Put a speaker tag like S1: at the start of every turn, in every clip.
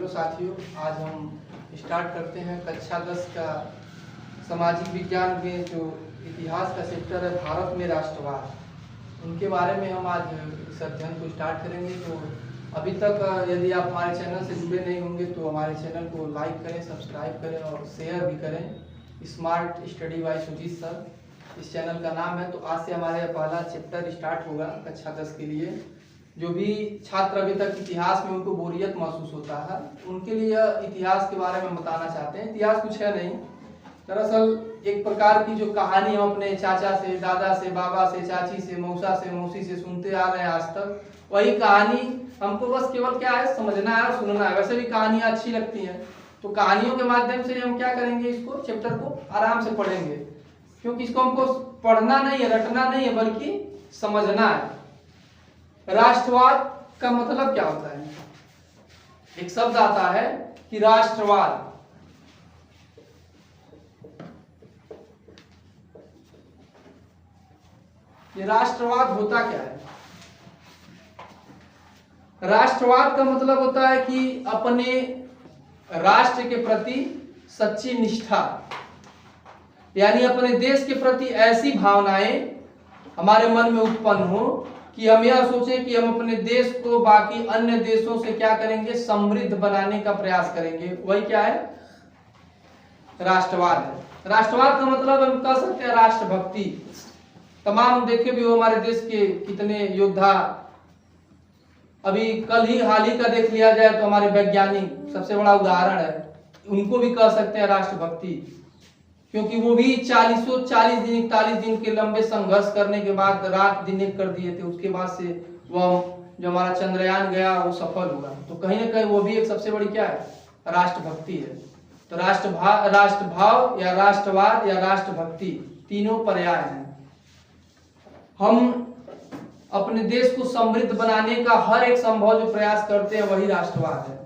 S1: Hello साथियों, आज हम स्टार्ट करते हैं कक्षा 10 का सामाजिक विज्ञान में जो इतिहास का चैप्टर है भारत में राष्ट्रवाद, उनके बारे में हम आज इस अध्ययन को स्टार्ट करेंगे। तो अभी तक यदि आप हमारे चैनल से जुड़े नहीं होंगे तो हमारे चैनल को लाइक करें, सब्सक्राइब करें और शेयर भी करें। Smart study by Sujeet sir इस चैनल का नाम है। तो आज से हमारे पहला चैप्टर स्टार्ट होगा कक्षा 10 के लिए। जो भी छात्र अभी तक इतिहास में उनको बोरियत महसूस होता है, उनके लिए इतिहास के बारे में बताना चाहते हैं। इतिहास कुछ है नहीं, दरअसल एक प्रकार की जो कहानी हम अपने चाचा से, दादा से, बाबा से, चाची से, मौसा से, मौसी से सुनते आ रहे हैं आज तक, वही कहानी हमको बस केवल क्या है, समझना है और सुनना है। वैसे भी कहानियाँ अच्छी लगती हैं, तो कहानियों के माध्यम से हम क्या करेंगे, इसको चैप्टर को आराम से पढ़ेंगे, क्योंकि इसको हमको पढ़ना नहीं है, रटना नहीं है, बल्कि समझना है। राष्ट्रवाद का मतलब क्या होता है? एक शब्द आता है कि राष्ट्रवाद। ये राष्ट्रवाद होता क्या है? राष्ट्रवाद का मतलब होता है कि अपने राष्ट्र के प्रति सच्ची निष्ठा, यानी अपने देश के प्रति ऐसी भावनाएं हमारे मन में उत्पन्न हो कि हम यह सोचें कि हम अपने देश को बाकी अन्य देशों से क्या करेंगे, समृद्ध बनाने का प्रयास करेंगे। वही क्या है? राष्ट्रवाद है। राष्ट्रवाद का मतलब हम कह सकते हैं राष्ट्रभक्ति। तमाम देखे भी हो हमारे देश के कितने योद्धा, अभी हाल ही का देख लिया जाए तो हमारे वैज्ञानिक सबसे बड़ा उदाहरण है, उनको भी कह सकते हैं राष्ट्रभक्ति, क्योंकि वो भी 40 दिन 41 दिन के लंबे संघर्ष करने के बाद रात दिन एक कर दिए थे। उसके बाद से वह जो हमारा चंद्रयान गया वो सफल हुआ। तो कहीं ना कहीं वो भी एक सबसे बड़ी क्या है, राष्ट्रभक्ति है। तो राष्ट्रभाव या राष्ट्रवाद या राष्ट्रभक्ति तीनों पर्याय हैं। हम अपने देश को समृद्ध बनाने का हर एक संभव जो प्रयास करते हैं वही राष्ट्रवाद है।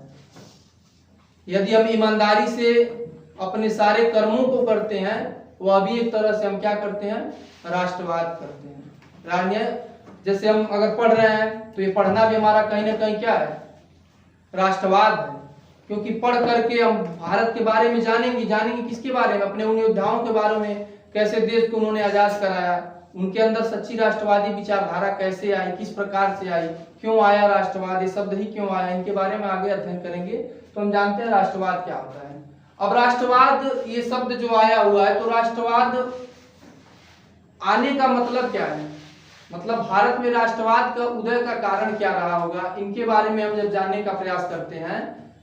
S1: यदि हम ईमानदारी से अपने सारे कर्मों को करते हैं, वह भी एक तरह से हम क्या करते हैं, राष्ट्रवाद करते हैं। जैसे हम अगर पढ़ रहे हैं तो ये पढ़ना भी हमारा कहीं ना कहीं क्या है, राष्ट्रवाद है, क्योंकि पढ़ करके हम भारत के बारे में जानेंगे किसके बारे में, अपने उन योद्धाओं के बारे में, कैसे देश को उन्होंने आजाद कराया, उनके अंदर सच्ची राष्ट्रवादी विचारधारा कैसे आई, किस प्रकार से आई, क्यों आया राष्ट्रवाद, ये शब्द ही क्यों आया, इनके बारे में आगे अध्ययन करेंगे तो हम जानते हैं राष्ट्रवाद क्या होता है। अब राष्ट्रवाद ये शब्द जो आया हुआ है, तो राष्ट्रवाद आने का मतलब क्या है, मतलब भारत में राष्ट्रवाद का उदय का कारण क्या रहा होगा, इनके बारे में हम जब जानने का प्रयास करते हैं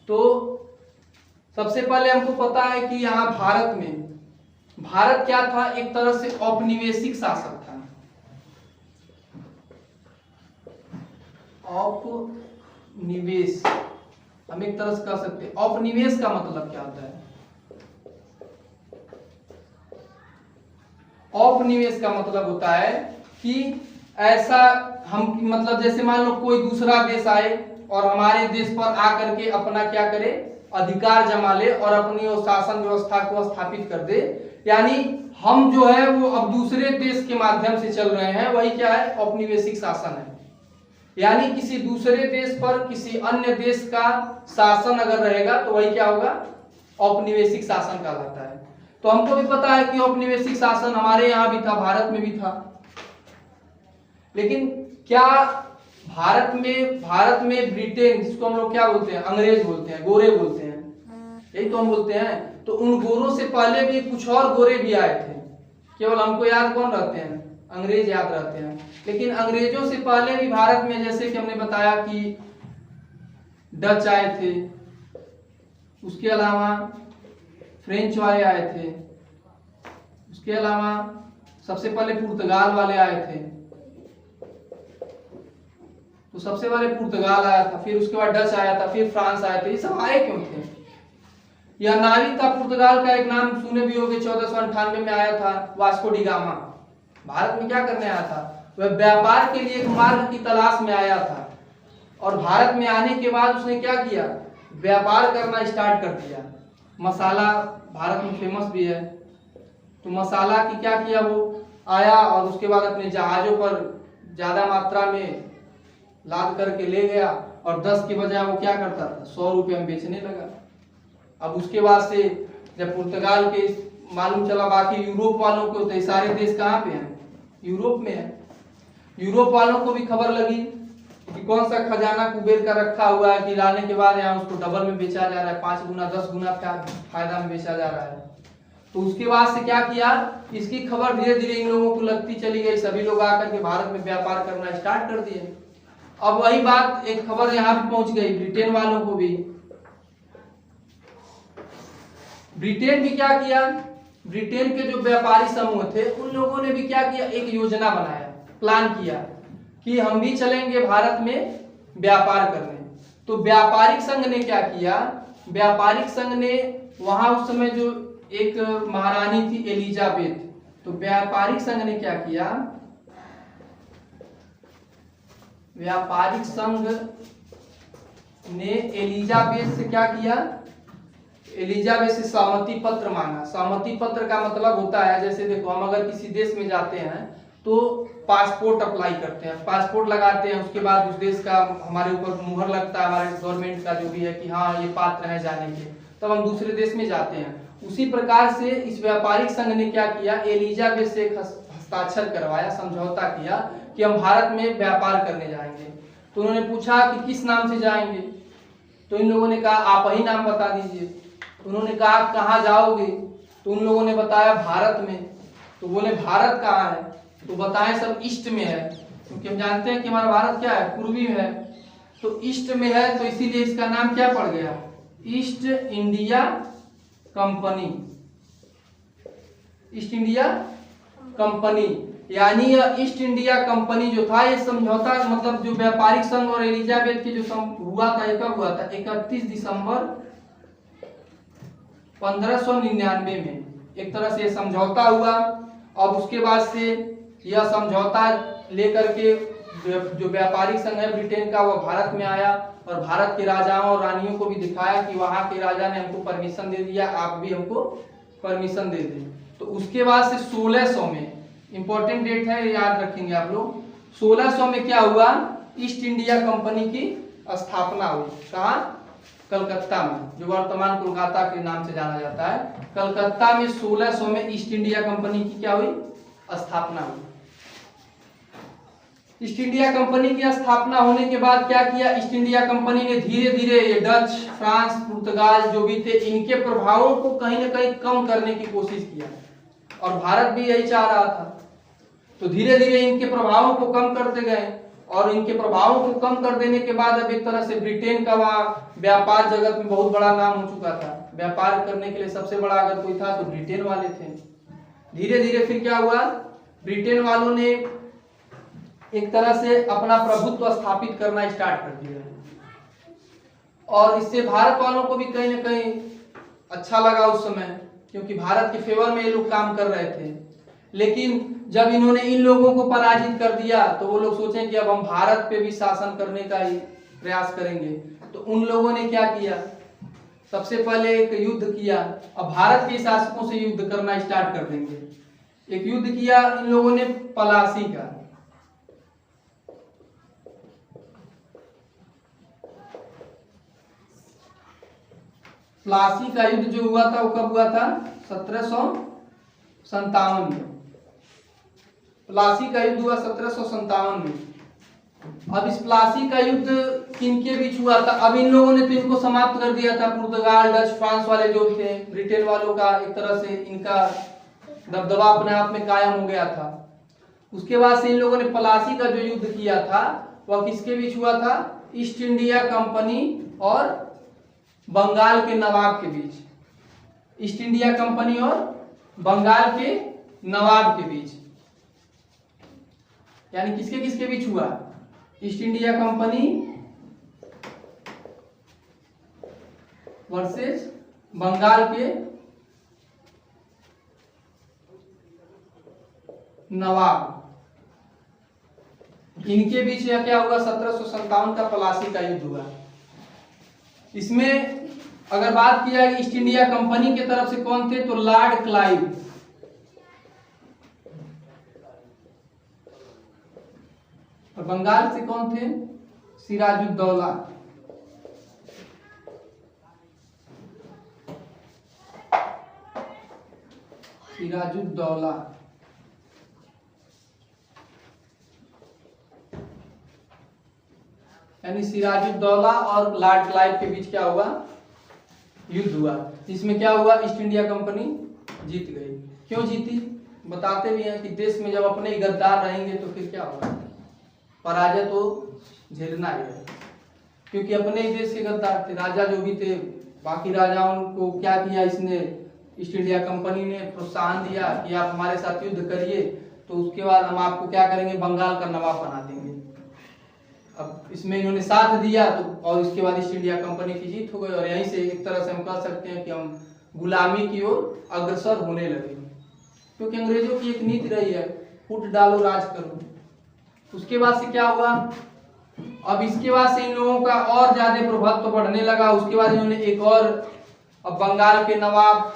S1: तो सबसे पहले हमको पता है कि यहाँ भारत क्या था, एक तरह से औपनिवेशिक शासक था। औपनिवेश हम एक तरह से कह सकते हैं। औपनिवेश का मतलब क्या होता है? औपनिवेश का मतलब होता है कि ऐसा हम मतलब जैसे मान लो कोई दूसरा देश आए और हमारे देश पर आकर के अपना क्या करे, अधिकार जमा ले और अपनी वो शासन व्यवस्था को स्थापित कर दे, यानी हम जो है वो अब दूसरे देश के माध्यम से चल रहे हैं, वही क्या है, औपनिवेशिक शासन है। यानी किसी दूसरे देश पर किसी अन्य देश का शासन अगर रहेगा तो वही क्या होगा, औपनिवेशिक शासन कहलाता है। तो हमको भी पता है कि औपनिवेशिक शासन हमारे यहाँ भी था, भारत में भी था, लेकिन क्या भारत में ब्रिटेन, जिसको हम लोग क्या बोलते हैं, अंग्रेज बोलते हैं, गोरे बोलते हैं, यही तो हम बोलते हैं, तो उन गोरों से पहले भी कुछ और गोरे भी आए थे। केवल हमको याद कौन रहते हैं, अंग्रेज याद रहते हैं, लेकिन अंग्रेजों से पहले भी भारत में, जैसे कि हमने बताया कि डच आए थे, उसके अलावा फ्रेंच वाले आए थे, उसके अलावा सबसे पहले पुर्तगाल वाले आए थे, तो सबसे पहले पुर्तगाल आया था, फिर उसके बाद डच आया था, फिर फ्रांस आया था। ये सब आए क्यों थे? यह नाविक था पुर्तगाल का, एक नाम सुने भी होंगे, 1498 में आया था, वास्को डी गामा। भारत में क्या करने आया था? वह व्यापार के लिए एक मार्ग की तलाश में आया था, और भारत में आने के बाद उसने क्या किया, व्यापार करना स्टार्ट कर दिया। मसाला भारत में फेमस भी है, तो मसाला की क्या किया, वो आया और उसके बाद अपने जहाजों पर ज्यादा मात्रा में लाद करके ले गया और 10 के बजाय वो क्या करता था 100 रुपये में बेचने लगा। अब उसके बाद से जब पुर्तगाल के मालूम चला, बाकी यूरोप वालों को, तो सारे देश कहाँ पे हैं, यूरोप में है। यूरोप वालों को भी खबर लगी कि कौन सा खजाना कुबेर का रखा हुआ है कि लाने के बाद यहाँ उसको डबल में बेचा जा रहा है, 5 गुना 10 गुना फायदा में बेचा जा रहा है। तो उसके बाद से क्या किया, इसकी खबर धीरे धीरे इन लोगों को लगती चली गई, सभी लोग आकर के भारत में व्यापार करना स्टार्ट कर दिए। अब वही बात, एक खबर यहाँ भी पहुंच गई ब्रिटेन वालों को भी। ब्रिटेन भी क्या किया, ब्रिटेन के जो व्यापारी समूह थे उन लोगों ने भी क्या किया, एक योजना बनाया, प्लान किया कि हम भी चलेंगे भारत में व्यापार करने। तो व्यापारिक संघ ने क्या किया, व्यापारिक संघ ने वहां उस समय जो एक महारानी थी एलिजाबेथ, तो व्यापारिक संघ ने क्या किया, व्यापारिक संघ ने एलिजाबेथ से क्या किया, एलिजाबेथ से सहमति पत्र मांगा। सहमति पत्र का मतलब होता है, जैसे देखो हम अगर किसी देश में जाते हैं तो पासपोर्ट अप्लाई करते हैं, पासपोर्ट लगाते हैं, उसके बाद उस देश का हमारे ऊपर मुहर लगता है, हमारे गवर्नमेंट का जो भी है कि हाँ ये पात्र है जाने के, तब हम दूसरे देश में जाते हैं। उसी प्रकार से इस व्यापारिक संघ ने क्या किया, एलिजाबेथ से एक हस्ताक्षर करवाया, समझौता किया कि हम भारत में व्यापार करने जाएंगे। तो उन्होंने पूछा कि किस नाम से जाएंगे, तो इन लोगों ने कहा आप ही नाम बता दीजिए। उन्होंने कहा कहाँ जाओगे, तो उन लोगों ने बताया भारत में। तो बोले भारत कहाँ है, तो बताएं सब ईस्ट में है, क्योंकि हम जानते हैं कि हमारा भारत क्या है, पूर्वी में है, तो ईस्ट में है, तो इसीलिए इसका नाम क्या पड़ गया, east India company. East India company, यानी यह ईस्ट इंडिया कंपनी जो था, ये समझौता मतलब जो व्यापारिक संघ और एलिजाबेथ के जो हुआ था, ये कब हुआ था, 31 दिसंबर 1599 में एक तरह से समझौता हुआ। अब उसके बाद से यह समझौता लेकर के जो व्यापारिक संघ है ब्रिटेन का, वह भारत में आया और भारत के राजाओं और रानियों को भी दिखाया कि वहां के राजा ने हमको परमिशन दे दिया, आप भी हमको परमिशन दे दें। तो उसके बाद से 1600 में, इंपॉर्टेंट डेट है याद रखेंगे आप लोग, 1600 में क्या हुआ, ईस्ट इंडिया कंपनी की स्थापना हुई। कहाँ, कलकत्ता में, जो वर्तमान कोलकाता के नाम से जाना जाता है। कलकत्ता में 1600 में ईस्ट इंडिया कंपनी की क्या हुई, स्थापना हुई। ईस्ट इंडिया कंपनी की स्थापना होने के बाद क्या किया, ईस्ट इंडिया कंपनी ने धीरे धीरे ये डच, फ्रांस, पुर्तगाल जो भी थे, इनके प्रभावों को कहीं ना कहीं कम करने की कोशिश किया, और भारत भी यही चाह रहा था। तो धीरे धीरे इनके प्रभावों को कम करते गए, और इनके प्रभावों को कम कर देने के बाद अब एक तरह से ब्रिटेन का वहाँ व्यापार जगत में बहुत बड़ा नाम हो चुका था। व्यापार करने के लिए सबसे बड़ा अगर कोई था तो ब्रिटेन वाले थे। धीरे धीरे फिर क्या हुआ, ब्रिटेन वालों ने एक तरह से अपना प्रभुत्व स्थापित करना स्टार्ट कर दिया, और इससे भारत वालों को भी कहीं ना कहीं अच्छा लगा उस समय, क्योंकि भारत के फेवर में ये लोग काम कर रहे थे। लेकिन जब इन्होंने इन लोगों को पराजित कर दिया तो वो लोग सोचे कि अब हम भारत पे भी शासन करने का ही प्रयास करेंगे। तो उन लोगों ने क्या किया, सबसे पहले एक युद्ध किया, अब भारत के शासकों से युद्ध करना स्टार्ट कर देंगे। एक युद्ध किया इन लोगों ने पलासी का। प्लासी का युद्ध जो हुआ था वो कब हुआ था, 1757 में। प्लासी का युद्ध हुआ 1757 में। अब इस प्लासी का युद्ध किनके बीच हुआ था, अब इन लोगों ने तो इनको समाप्त कर दिया था, पुर्तगाल, डच, फ्रांस वाले जो थे, ब्रिटेन वालों का एक तरह से इनका दबदबा अपने आप में कायम हो गया था। उसके बाद से इन लोगों ने प्लासी का जो युद्ध किया था वह किसके बीच हुआ था, ईस्ट इंडिया कंपनी और बंगाल के नवाब के बीच। ईस्ट इंडिया कंपनी और बंगाल के नवाब के बीच, यानी किसके किसके बीच हुआ, East India Company versus Bengal के नवाब, इनके बीच यह क्या हुआ, 1757 का प्लासी का युद्ध हुआ। इसमें अगर बात की जाए ईस्ट इंडिया कंपनी की तरफ से कौन थे, तो लॉर्ड क्लाइव, और बंगाल से कौन थे, सिराजुद्दौला। सिराजुद्दौला यानी सिराजुद्दौला और लॉर्ड क्लाइव के बीच क्या हुआ, युद्ध हुआ, जिसमें क्या हुआ, ईस्ट इंडिया कंपनी जीत गई। क्यों जीती, बताते भी हैं कि देश में जब अपने ही गद्दार रहेंगे तो फिर क्या होगा, पराजय तो झेलना ही है, क्योंकि अपने ही देश के गद्दार थे, राजा जो भी थे। बाकी राजाओं को क्या किया, इसने ईस्ट इंडिया कंपनी ने प्रोत्साहन दिया कि आप हमारे साथ युद्ध करिए, तो उसके बाद हम आपको क्या करेंगे, बंगाल का नवाब बना देंगे। अब इसमें इन्होंने साथ दिया तो, और इसके बाद ईस्ट इंडिया कंपनी की जीत हो गई, और यहीं से एक तरह से हम कह सकते हैं कि हम गुलामी की ओर अग्रसर होने लगे, क्योंकि अंग्रेजों की एक नीति रही है, फूट डालो राज करो। उसके बाद से क्या हुआ, अब इसके बाद से इन लोगों का और ज्यादा प्रभुत्व बढ़ने लगा। उसके बाद इन्होंने एक और, अब बंगाल के नवाब,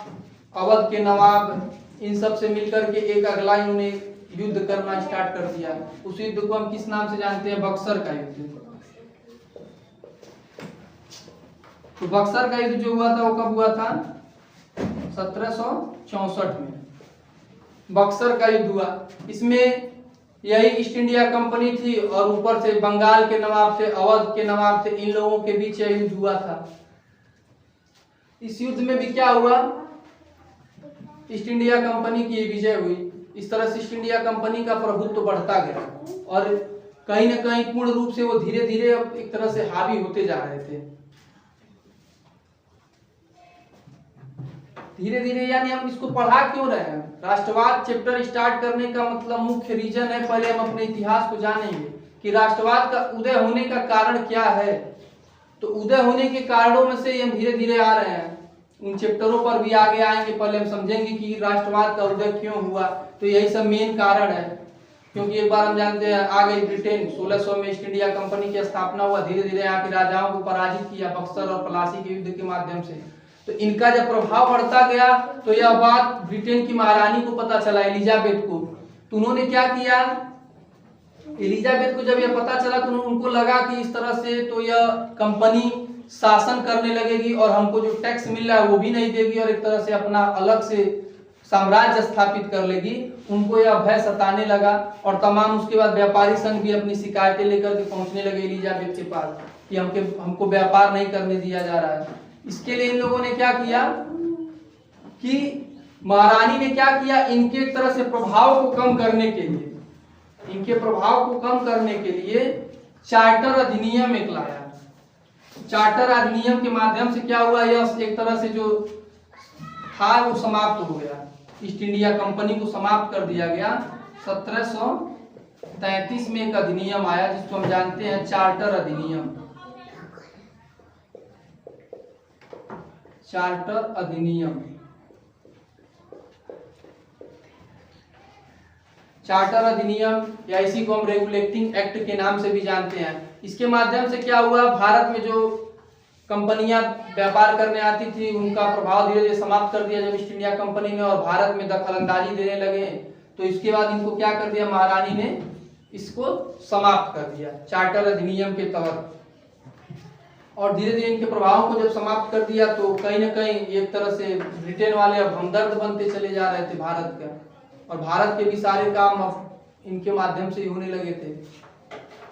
S1: अवध के नवाब, इन सब से मिलकर के एक अगला इन्होंने युद्ध करना स्टार्ट कर दिया। उस युद्ध को हम किस नाम से जानते हैं, बक्सर का युद्ध। तो बक्सर का युद्ध जो हुआ था वो कब हुआ था, 1764 में बक्सर का युद्ध हुआ। इसमें यही ईस्ट इंडिया कंपनी थी और ऊपर से बंगाल के नवाब थे, अवध के नवाब थे, इन लोगों के बीच यह युद्ध हुआ था। इस युद्ध में भी क्या हुआ, ईस्ट इंडिया कंपनी की विजय हुई। इस तरह से ईस्ट इंडिया कंपनी का प्रभुत्व बढ़ता गया और कहीं न कहीं पूर्ण रूप से वो धीरे धीरे अब एक तरह से हावी होते जा रहे थे, धीरे धीरे। यानी हम इसको पढ़ा क्यों रहे हैं, राष्ट्रवाद चैप्टर स्टार्ट करने का मतलब मुख्य रीजन है, पहले हम अपने इतिहास को जानेंगे कि राष्ट्रवाद का उदय होने का कारण क्या है। तो उदय होने के कारणों में से हम धीरे धीरे आ रहे हैं, उन चैप्टरों पर भी आगे आएंगे। पहले हम समझेंगे कि राष्ट्रवाद का उदय क्यों हुआ, तो यही सब मेन कारण है। क्योंकि एक बार हम जानते हैं आ गई ब्रिटेन, 1600 में ईस्ट इंडिया कंपनी की स्थापना हुआ, धीरे धीरे यहाँ के राजाओं को पराजित किया बक्सर और प्लासी के युद्ध के माध्यम से। तो इनका जब प्रभाव बढ़ता गया तो यह बात ब्रिटेन की महारानी को पता चला, एलिजाबेथ को। तो उन्होंने क्या किया, एलिजाबेथ को जब यह पता चला तो उनको लगा कि इस तरह से तो यह कंपनी शासन करने लगेगी और हमको जो टैक्स मिल रहा है वो भी नहीं देगी और एक तरह से अपना अलग से साम्राज्य स्थापित कर लेगी। उनको यह भय सताने लगा और तमाम उसके बाद व्यापारी संघ भी अपनी शिकायतें लेकर के पहुंचने लगे एलिजाबेथ के पास कि हमको व्यापार नहीं करने दिया जा रहा है। इसके लिए इन लोगों ने क्या किया कि महारानी ने क्या किया, इनके एक तरह से प्रभाव को कम करने के लिए, इनके प्रभाव को कम करने के लिए चार्टर अधिनियम एक लाया। चार्टर अधिनियम के माध्यम से क्या हुआ, यह एक तरह से जो था वो समाप्त हो गया, ईस्ट इंडिया कंपनी को समाप्त कर दिया गया। 1733 में एक अधिनियम आया जिसको हम जानते हैं चार्टर अधिनियम। चार्टर अधिनियम, चार्टर अधिनियम या इसी को हम रेगुलेटिंग एक्ट के नाम से भी जानते हैं। इसके माध्यम से क्या हुआ, भारत में जो कंपनियां व्यापार करने आती थी उनका प्रभाव धीरे धीरे समाप्त कर दिया जब ईस्ट इंडिया कंपनी ने, और भारत में दखलंदाजी देने लगे। तो इसके बाद इनको क्या कर दिया, महारानी ने इसको समाप्त कर दिया चार्टर अधिनियम के तहत। और धीरे धीरे इनके प्रभाव को जब समाप्त कर दिया तो कहीं ना कहीं एक तरह से ब्रिटेन वाले अब हमदर्द बनते चले जा रहे थे भारत का, और भारत के भी सारे काम अब इनके माध्यम से ही होने लगे थे।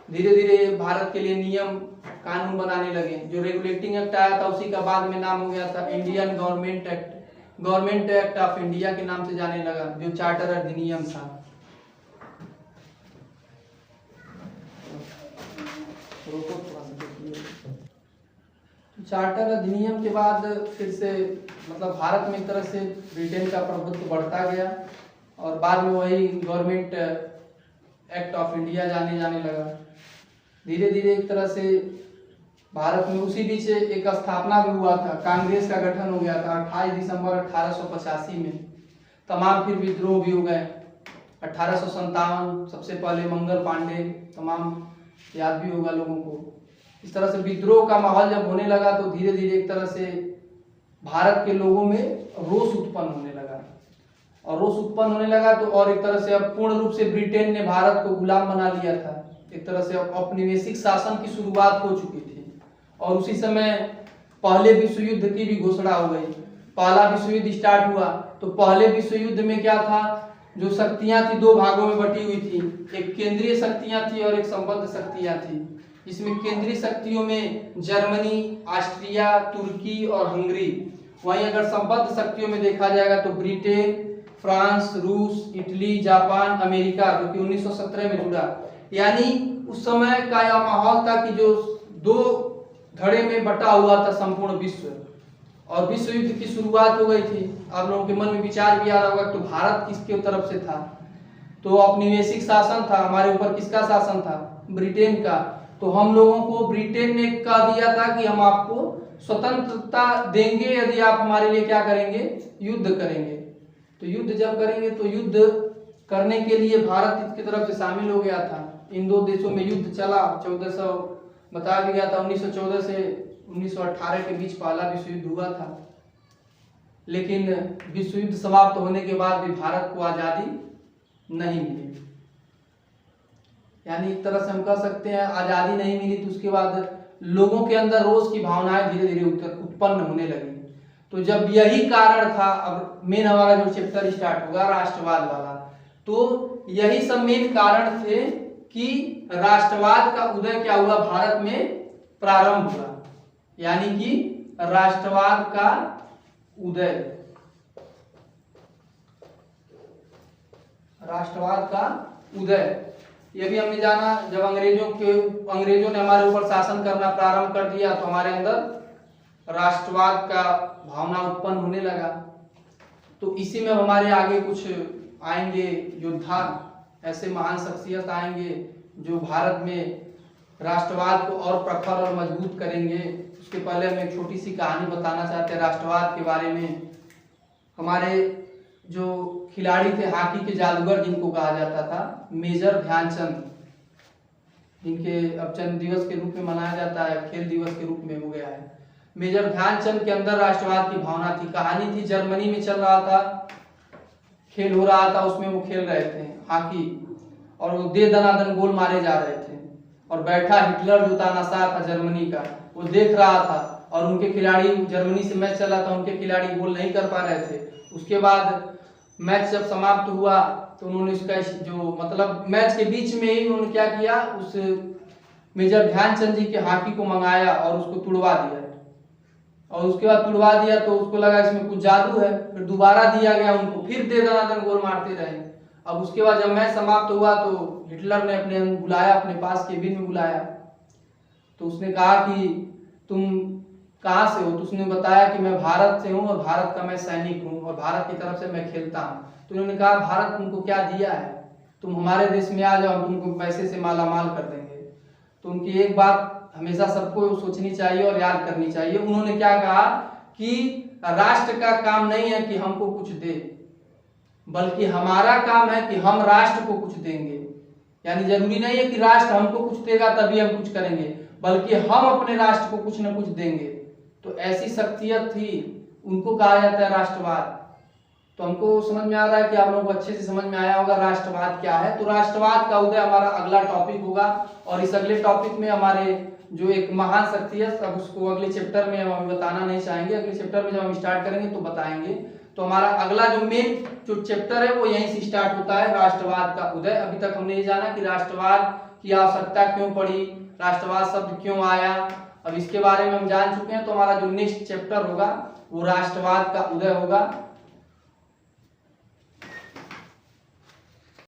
S1: धीरे धीरे भारत के लिए नियम कानून बनाने लगे। जो रेगुलेटिंग एक्ट आया था उसी का बाद में नाम हो गया था Indian government act, government act of India के नाम से जाने लगा, जो चार्टर अधिनियम था। चार्टर अधिनियम के बाद फिर से मतलब भारत में एक तरह से ब्रिटेन का प्रभुत्व बढ़ता गया और बाद में वही गवर्नमेंट एक्ट ऑफ इंडिया जाने लगा। धीरे धीरे एक तरह से भारत में उसी बीच एक स्थापना भी हुआ था, कांग्रेस का गठन हो गया था 28 दिसंबर 1885 में। तमाम फिर विद्रोह भी हो गए। 1857 सबसे पहले मंगल पांडे, तमाम याद भी होगा लोगों को। इस तरह से विद्रोह का माहौल जब होने लगा तो धीरे धीरे एक तरह से भारत के लोगों में रोष उत्पन्न होने लगा, और रोष उत्पन्न होने लगा तो और एक तरह से अब पूर्ण रूप से ब्रिटेन ने भारत को गुलाम बना लिया था। एक तरह से औपनिवेशिक शासन की शुरुआत हो चुकी थी और उसी समय पहले विश्व युद्ध की भी घोषणा हो गई। पहला विश्व युद्ध स्टार्ट हुआ। तो पहले विश्व युद्ध में क्या था, जो शक्तियां थी दो भागों में बटी हुई थी, एक केंद्रीय शक्तियां थी और एक संबद्ध शक्तियां थी। इसमें केंद्रीय शक्तियों में जर्मनी, ऑस्ट्रिया, तुर्की और हंगरी। वहीं अगर संबद्ध शक्तियों में देखा जाएगा तो ब्रिटेन, फ्रांस, रूस, इटली, जापान, अमेरिका, जो कि 1917 में जुड़ा। यानी उस समय का यह माहौल था कि जो दो धड़े में बटा हुआ था संपूर्ण विश्व, और विश्व युद्ध की शुरुआत हो गई थी। आप लोगों के मन में विचार भी आ रहा होगा तो भारत किसके तरफ से था, तो औपनिवेशिक शासन था, हमारे ऊपर किसका शासन था, ब्रिटेन का। तो हम लोगों को ब्रिटेन ने कह दिया था कि हम आपको स्वतंत्रता देंगे यदि आप हमारे लिए क्या करेंगे, युद्ध करेंगे। तो युद्ध जब करेंगे तो युद्ध करने के लिए भारत इसकी तरफ से शामिल हो गया था। इन दो देशों में युद्ध चला, 1400 बताया भी गया था, 1914 से 1918 के बीच पहला विश्व युद्ध हुआ था। लेकिन विश्व युद्ध समाप्त होने के बाद भी भारत को आजादी नहीं मिली। यानी एक तरह से हम कह सकते हैं आजादी नहीं मिली तो उसके बाद लोगों के अंदर रोष की भावनाएं धीरे धीरे उत्पन्न होने लगी। तो जब यही कारण था, अब मेन हमारा जो चैप्टर स्टार्ट होगा राष्ट्रवाद वाला, तो यही सब मेन कारण थे कि राष्ट्रवाद का उदय क्या हुआ, भारत में प्रारंभ हुआ। यानी कि राष्ट्रवाद का उदय, राष्ट्रवाद का उदय ये भी हमने जाना। जब अंग्रेजों ने हमारे ऊपर शासन करना प्रारंभ कर दिया तो हमारे अंदर राष्ट्रवाद का भावना उत्पन्न होने लगा। तो इसी में हमारे आगे कुछ आएंगे योद्धा, ऐसे महान शख्सियत आएंगे जो भारत में राष्ट्रवाद को और प्रखर और मजबूत करेंगे। उसके पहले हम एक छोटी सी कहानी बताना चाहते हैं राष्ट्रवाद के बारे में। हमारे जो खिलाड़ी थे हॉकी के जादूगर जिनको कहा जाता था, मेजर ध्यानचंद, जिनके अब चंद दिवस के रूप में मनाया जाता है, खेल दिवस के रूप में हो गया है। मेजर ध्यानचंद के अंदर राष्ट्रवाद की भावना थी। कहानी थी जर्मनी में चल रहा था, खेल हो रहा था, उसमें वो खेल रहे थे हॉकी और वो दे दनादन गोल मारे जा रहे थे और बैठा हिटलर जो तानाशाह था जर्मनी का, वो देख रहा था और उनके खिलाड़ी, जर्मनी से मैच चला था, उनके खिलाड़ी गोल नहीं कर पा रहे थे। उसके बाद मैच जब समाप्त हुआ तो उन्होंने उसका जो मतलब मैच के बीच में ही उन्होंने क्या किया, उस मेजर ध्यानचंद जी के हॉकी को मंगाया और उसको तुड़वा दिया। और उसके बाद तुड़वा दिया तो उसको लगा इसमें कुछ जादू है, फिर दोबारा दिया गया उनको, फिर दे दनादन गोल मारते रहे। अब उसके बाद जब मैच समाप्त हुआ तो हिटलर ने अपने बुलाया, अपने पास केबिन में बुलाया। तो उसने कहा कि तुम कहाँ से हो, तो उसने बताया कि मैं भारत से हूँ और भारत का मैं सैनिक हूँ और भारत की तरफ से मैं खेलता हूँ। तो उन्होंने कहा भारत तुमको क्या दिया है, तुम हमारे देश में आ जाओ, हम तुमको पैसे से मालामाल कर देंगे। तो उनकी एक बात हमेशा सबको सोचनी चाहिए और याद करनी चाहिए। उन्होंने क्या कहा कि राष्ट्र का काम नहीं है कि हमको कुछ दे, बल्कि हमारा काम है कि हम राष्ट्र को कुछ देंगे। यानी जरूरी नहीं है कि राष्ट्र हमको कुछ देगा तभी हम कुछ करेंगे, बल्कि हम अपने राष्ट्र को कुछ न कुछ देंगे। तो ऐसी शख्सियत थी, उनको कहा जाता है राष्ट्रवाद। तो हमको समझ में आ रहा है कि आप लोगों को अच्छे से समझ में आया होगा राष्ट्रवाद क्या है। तो राष्ट्रवाद का उदय हमारा अगला टॉपिक होगा और इस अगले टॉपिक में हमारे जो एक महान शख्सियत, अब उसको अगले चैप्टर में हम अभी बताना नहीं चाहेंगे, अगले चैप्टर में जब हम स्टार्ट करेंगे तो बताएंगे। तो हमारा अगला जो मेन जो चैप्टर है वो यहीं से स्टार्ट होता है, राष्ट्रवाद का उदय। अभी तक हमने ये जाना कि राष्ट्रवाद की आवश्यकता क्यों पड़ी, राष्ट्रवाद शब्द क्यों आया, अब इसके बारे में हम जान चुके हैं। तो हमारा जो नेक्स्ट चैप्टर होगा वो राष्ट्रवाद का उदय होगा।